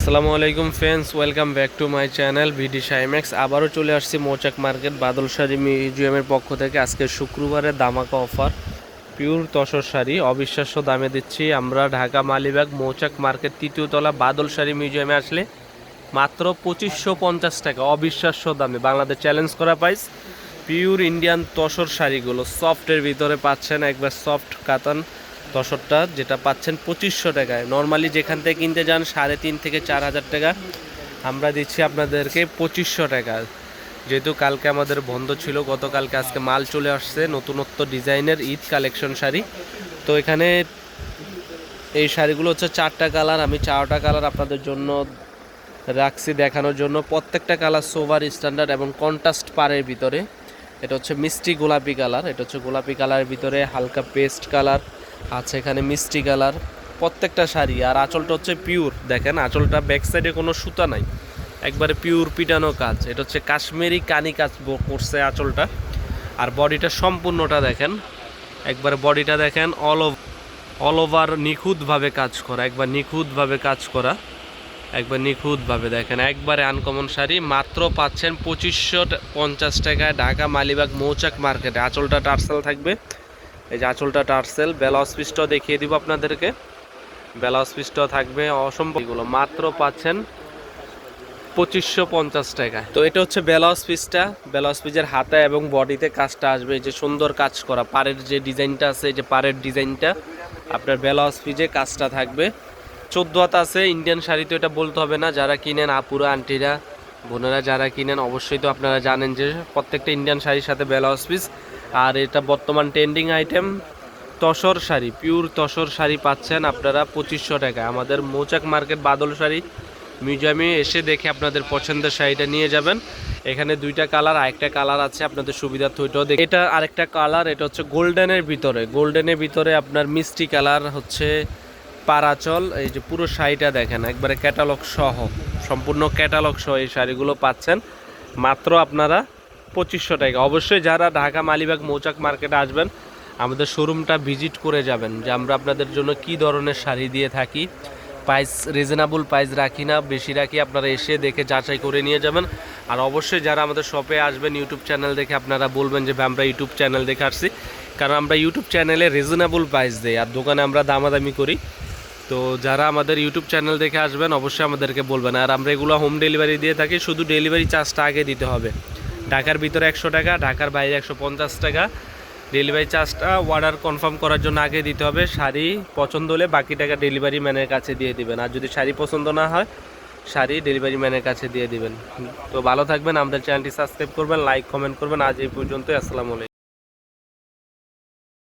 আসসালামু আলাইকুম friends, welcome back to my channel ভিডি শাইম্যাক্স। আবারও চলে আসছি মৌচাক মার্কেট বাদল শাড়ি মিউজিয়ামের পক্ষ থেকে। আজকে শুক্রবারে ধামাকা অফার, পিওর তসর শাড়ি অবিশ্বাস্য দামে দিচ্ছি আমরা। ঢাকা মালিবাগ মৌচাক মার্কেট তৃতীয় তলা বাদল শাড়ি মিউজিয়ামে আসলে মাত্র 2550 টাকা অবিশ্বাস্য দামে, বাংলাদেশ চ্যালেঞ্জ করা প্রাইস। পিওর ইন্ডিয়ান তসর শাড়িগুলো সফটের ভিতরে পাচ্ছেন, একবার সফট কাতান তসরটা যেটা পাচ্ছেন 2500 টাকায়। নর্মালি যেখান থেকে কিনতে যান 3,500 থেকে 4,000 টাকা, আমরা দিচ্ছি আপনাদেরকে 2500 টাকা। যেহেতু কালকে আমাদের বন্ধ ছিল, গতকালকে আজকে মাল চলে আসছে নতুনত্ব ডিজাইনের ঈদ কালেকশন শাড়ি। তো এখানে এই শাড়িগুলো হচ্ছে 4টা কালার, আমি 4টা কালার আপনাদের জন্য রাখছি দেখানোর জন্য। প্রত্যেকটা কালার সোভার স্ট্যান্ডার্ড এবং কন্ট্রাস্ট পাড়ের ভিতরে। এটা হচ্ছে মিষ্টি গোলাপি কালার, এটা হচ্ছে গোলাপি কালারের ভিতরে হালকা পেস্ট কালার আছে, এখানে মিষ্টি কালার প্রত্যেকটা শাড়ি। আর আঁচলটা হচ্ছে পিওর, দেখেন আঁচলটা ব্যাক সাইডে কোনো সুতা নাই, একবারে পিওর পিটানো কাজ। এটা হচ্ছে কাশ্মীরি কানি কাজ করছে আঁচলটা। আর বডিটা সম্পূর্ণটা দেখেন, একবারে বডিটা দেখেন অল ওভার নিখুঁতভাবে কাজ করা, একবার নিখুঁতভাবে কাজ করা, একবার নিখুঁতভাবে দেখেন, একবারে আনকমন শাড়ি। মাত্র পাচ্ছেন 2550 টাকায় ঢাকা মালিবাগ মৌচাক মার্কেটে। আঁচলটা টার্সেল থাকবে, এই যে আঁচলটা টার্সেল। ব্লাউজ পিসটাও দেখিয়ে দিব আপনাদেরকে, ব্লাউজ পিসটাও থাকবে অসম্ভব। এগুলো মাত্র পাচ্ছেন 2550 টাকায়। তো এটা হচ্ছে ব্লাউজ পিসটা, ব্লাউজ পিসের হাতে এবং বডিতে কাজটা আসবে, এই যে সুন্দর কাজ করা পাড়ের যে ডিজাইনটা আছে, এই যে পাড়ের ডিজাইনটা আপনার ব্লাউজ পিসে কাজটা থাকবে। 14 হাত আছে ইন্ডিয়ান শাড়ি, তো এটা বলতে হবে না। যারা কিনেন আপুরা আন্টিরা বোনেরা যারা কিনেন অবশ্যই তো আপনারা জানেন যে প্রত্যেকটা ইন্ডিয়ান শাড়ির সাথে ব্লাউজ পিস। আর এটা বর্তমান trending item tussar sari, pure tussar sari পাচ্ছেন আপনারা 2500 টাকা আমাদের মৌচাক মার্কেট বাদল শাড়ি মিউজিয়ামে এসে দেখে আপনাদের পছন্দের শাড়িটা নিয়ে যাবেন। এখানে 2টা কালার, আরেকটা কালার আছে আপনাদের সুবিধার্থে ওইটাও দেখে। এটা আরেকটা কালার, এটা হচ্ছে গোল্ডেনের ভিতরে, গোল্ডেনের ভিতরে আপনার মিষ্টি কালার হচ্ছে পারাচল। এই যে পুরো শাড়িটা দেখেন একবারে ক্যাটালগ সহ, সম্পূর্ণ ক্যাটালগ সহ এই শাড়িগুলো পাচ্ছেন মাত্র আপনারা 2500 টাকা। অবশ্যই যারা ঢাকা মালিবাগ মৌচাক মার্কেটে আসবেন আমাদের শোরুমটা ভিজিট করে যাবেন, যে আমরা আপনাদের জন্য কি ধরনের শাড়ি দিয়ে থাকি। প্রাইস রিজনেবল প্রাইস রাখি না, বেশি রাখি, আপনারা এসে দেখে যাচাই করে নিয়ে যাবেন। আর অবশ্যই যারা আমাদের শপে আসবেন ইউটিউব চ্যানেল দেখে আপনারা বলবেন যে আমরা ইউটিউব চ্যানেল দেখে আসছি, কারণ আমরা ইউটিউব চ্যানেলে রিজনেবল প্রাইস দিই আর দোকানে আমরা দামাদামি করি। তো যারা আমাদের ইউটিউব চ্যানেল দেখে আসবেন অবশ্যই আমাদেরকে বলবেন। আর আমরা এগুলো হোম ডেলিভারি দিয়ে থাকি, শুধু ডেলিভারি চার্জটা আগে দিতে হবে। ঢাকার ভিতরে 100 টাকা, ঢাকার বাইরে 150 টাকা। ডেলিভারি চার্জটা অর্ডার কনফার্ম করার জন্য আগে দিতে হবে। শাড়ি পছন্দ হলে বাকি টাকা ডেলিভারি ম্যানের কাছে দিয়ে দিবেন। আর যদি শাড়ি পছন্দ না হয় শাড়ি ডেলিভারি ম্যানের কাছে দিয়ে দিবেন। তো ভালো থাকবেন, আমাদের চ্যানেলটি সাবস্ক্রাইব করবেন, লাইক কমেন্ট করবেন। আজ এই পর্যন্তই, আসসালামু আলাইকুম।